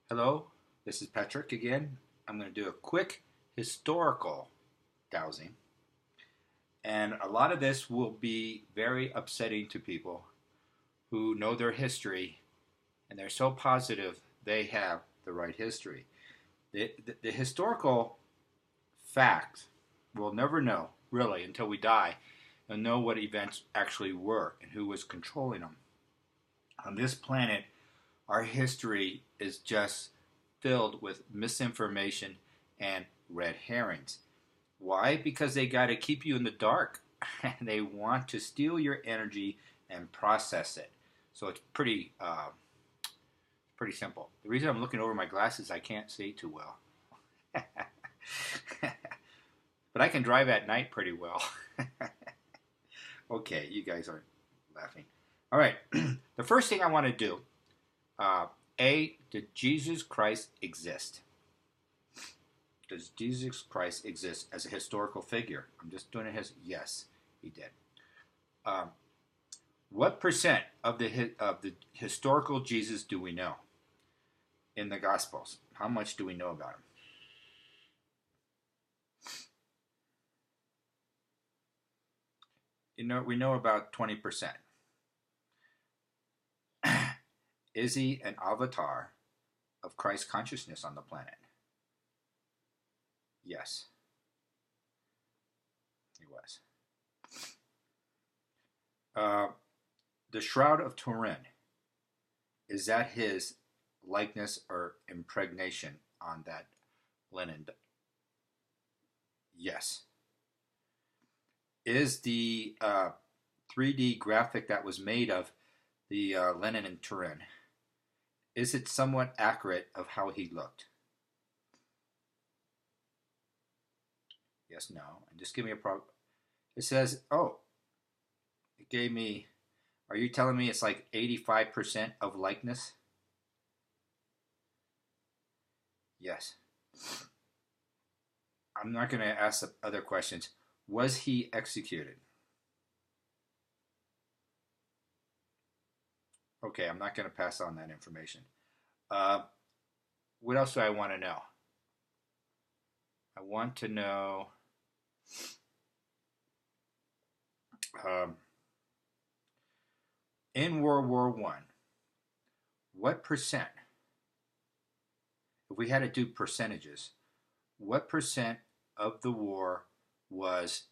Hello, this is Patrick again. I'm going to do a quick historical dowsing. And a lot of this will be very upsetting to people who know their history and they're so positive they have the right history. The historical fact we'll never know, really, until we die and know what events actually were and who was controlling them. On this planet, our history is just filled with misinformation and red herrings. Why? Because they got to keep you in the dark. They want to steal your energy and process it. So it's pretty simple. The reason I'm looking over my glasses, I can't see too well. But I can drive at night pretty well. Okay, you guys aren't laughing. All right, the first thing I want to do, did Jesus Christ exist? Does Jesus Christ exist as a historical figure? I'm just doing it as yes, he did. Um, what percent of the historical Jesus do we know in the Gospels? How much do we know about him? We know about 20%. Is he an avatar of Christ's consciousness on the planet? Yes, he was. Uh, the Shroud of Turin, is that his likeness or impregnation on that linen? Yes. Is the 3D graphic that was made of the linen in Turin, is it somewhat accurate of how he looked? Yes, no. And just give me a pro. It says, oh, it gave me. Are you telling me it's like 85% of likeness? Yes. I'm not going to ask the other questions. Was he executed? Okay, I'm not going to pass on that information. Uh, what else do I want to know? I want to know um, in World War One, what percent, if we had to do percentages, what percent of the war was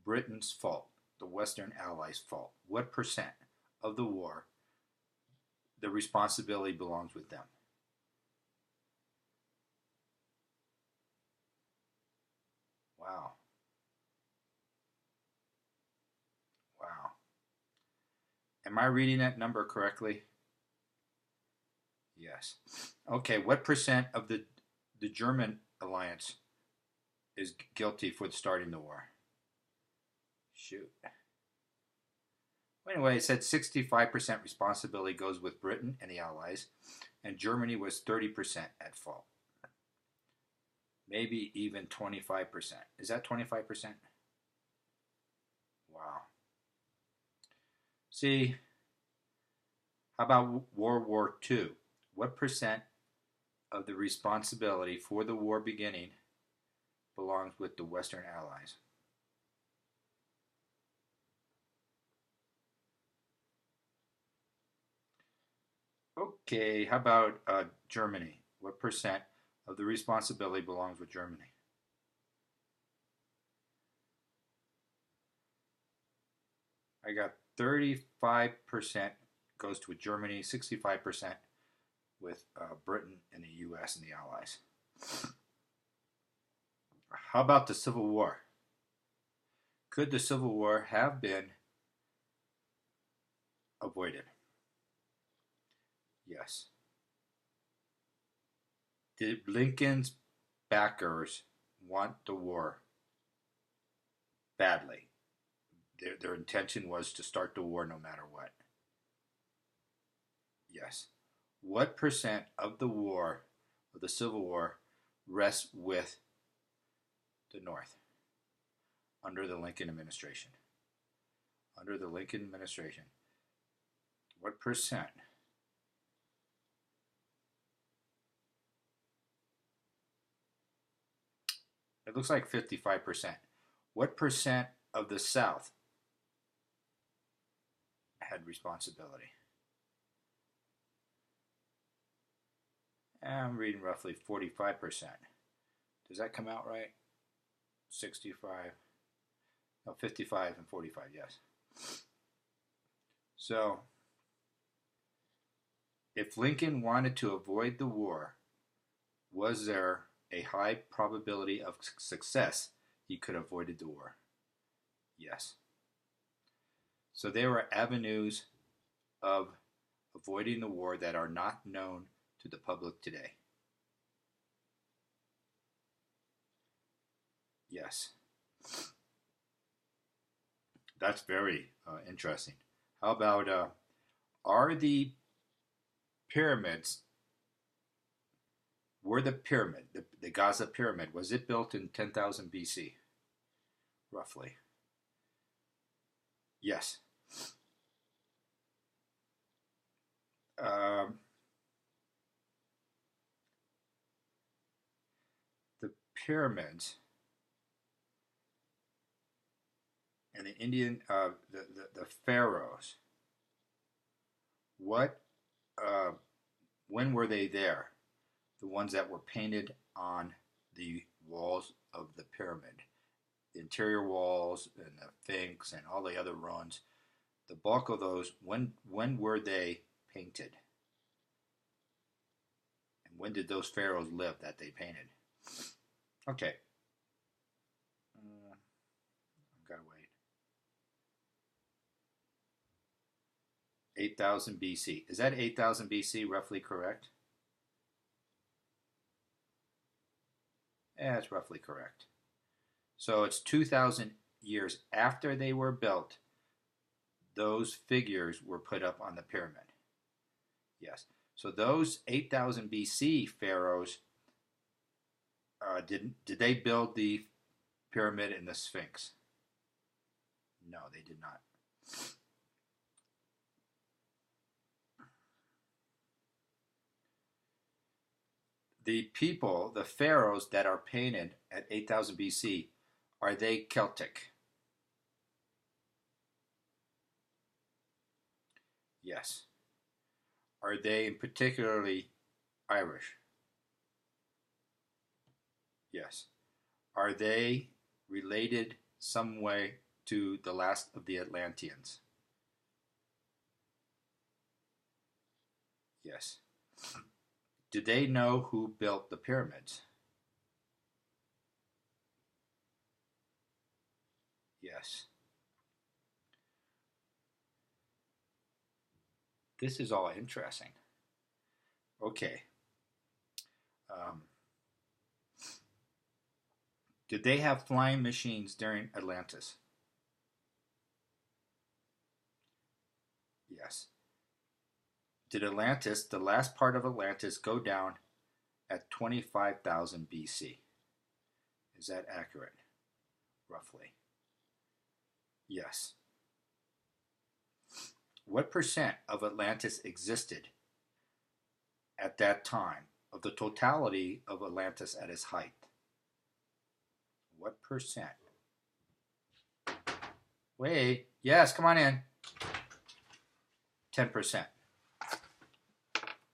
Britain's fault, the Western Allies' fault? What percent of the war, the responsibility belongs with them? Wow. Wow. Am I reading that number correctly? Yes. Okay, what percent of the German alliance is guilty for starting the war? Shoot. Well, anyway, it said 65% responsibility goes with Britain and the Allies, and Germany was 30% at fault. Maybe even 25%. Is that 25%? Wow. See, how about World War II? What percent of the responsibility for the war beginning belongs with the Western Allies? Okay, how about Germany? What percent of the responsibility belongs with Germany? I got 35% goes to Germany, 65% with Britain and the U.S. and the Allies. How about the Civil War? Could the Civil War have been avoided? Yes. Did Lincoln's backers want the war badly? Their intention was to start the war no matter what. Yes. What percent of the war, of the Civil War, rests with the North under the Lincoln administration? Under the Lincoln administration, what percent It looks like 55%. What percent of the South had responsibility? I'm reading roughly 45%. Does that come out right? 65. No, 55 and 45, yes. So, if Lincoln wanted to avoid the war, was there a high probability of success he could have avoided the war? Yes. So there were avenues of avoiding the war that are not known to the public today. Yes. That's very interesting. How about are the pyramids, were the pyramid, the Gaza pyramid, was it built in 10,000 BC? Roughly. Yes. Um, the pyramids and the Indian, the pharaohs, what, uh, when were they there? The ones that were painted on the walls of the pyramid, the interior walls and the sphinx and all the other ruins. The bulk of those, when were they painted? And when did those pharaohs live that they painted? Okay. I've got to wait. 8,000 BC. Is that 8,000 BC roughly correct? Yeah, it's roughly correct. So it's 2,000 years after they were built, those figures were put up on the pyramid. Yes. So those 8,000 BC pharaohs, did they build the pyramid and the Sphinx? No, they did not. The people, the pharaohs that are painted at 8,000 BC, are they Celtic? Yes. Are they particularly Irish? Yes. Are they related some way to the last of the Atlanteans? Yes. Do they know who built the pyramids? Yes. This is all interesting. Okay. Um, did they have flying machines during Atlantis? Yes. Did Atlantis, the last part of Atlantis, go down at 25,000 BC? Is that accurate? Roughly. Yes. What percent of Atlantis existed at that time of the totality of Atlantis at its height? What percent? Wait. Yes, come on in. 10%.